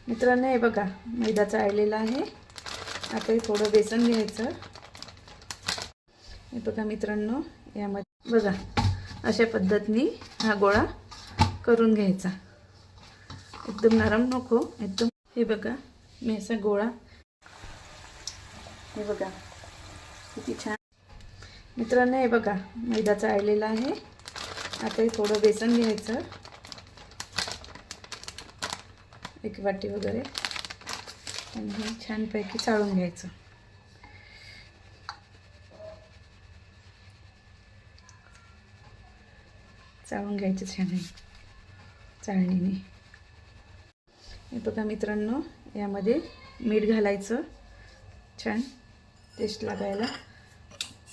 मित्रांनो हे बघा मैदा चाळलेला आहे। आता हे थोडं बेसन घ्यायचं। हे बघा मित्रांनो यामध्ये बघा अशा पद्धतीने हा गोळा करून घ्यायचा। एकदम नरम नको, एकदम। हे बघा मी असा गोळा, हे बघा किती छान। मित्रांनो हे बघा मैदा चाळलेला आहे। आता हे थोडं बेसन घ्यायचं, एक वाटी वगैरे, आणि हे छानपैकी चाळून घ्यायचं। चाळून घ्यायचं छान आहे चाळणीने। हे बघा मित्रांनो यामध्ये मीठ घालायचं छान टेस्ट लागायला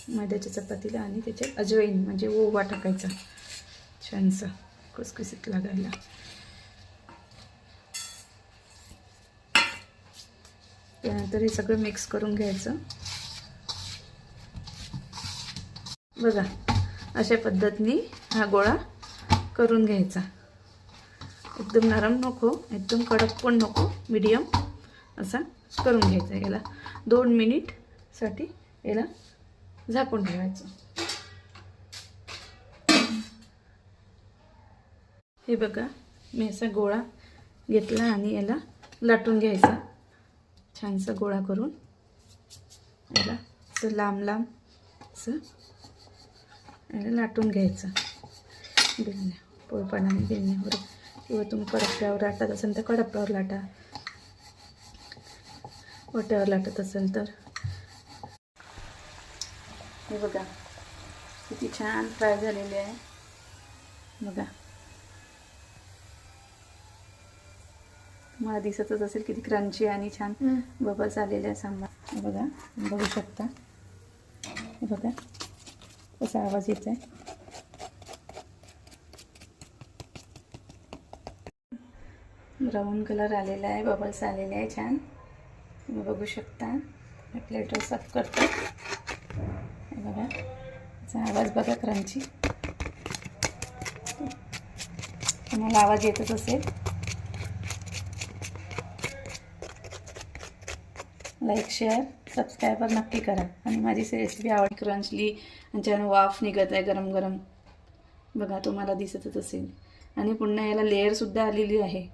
मैद्याच्या चपातीला, आणि त्याच्यात अजवाईन म्हणजे ओवा टाकायचा छानसं कुसकुसीत लागायला। त्यानंतर हे सगळं मिक्स करून घ्यायचं। बघा अशा पद्धतीने हा गोळा करून घ्यायचा। एकदम नरम नको, एकदम कडक पण नको, मीडियम असा करून घ्यायचा। याला 2 मिनिटसाठी याला झाकून ठेवायचं। हे बघा मी असा गोळा घेतला आणि याला लाटून घ्यायचा छानसा गोळा करून। याला असं लांब लांब असं याला लाटून घ्यायचं बिलण्या, पोळपाटाने बिलण्यावर, किंवा तुम्ही कडप्प्यावर लाटत असाल तर कडप्प्यावर लाटा, वाट्यावर लाटत असेल तर। हे बघा किती छान फ्राय झालेले आहे। बघा मला दिसतच असेल किती क्रंची आणि छान बबल्स आलेले आहे सांबार। हे बघा बघू शकता, हे बघा कसा आवाज येत आहे। ब्राऊन कलर आलेला आहे, बबल्स आलेले आहे छान, तुम्ही बघू शकता। प्लेटवर सर्व करतो। हे बघा याचा आवाज बघा क्रंची, तुम्हाला आवाज येतच असेल। लाईक शेअर सबस्क्राईबर नक्की करा, आणि माझी रेसिपी आवड क्रंचली आणि छान वाफ निघत आहे गरम गरम, बघा तुम्हाला दिसतच असेल। आणि पुन्हा याला लेअरसुद्धा आलेली आहे।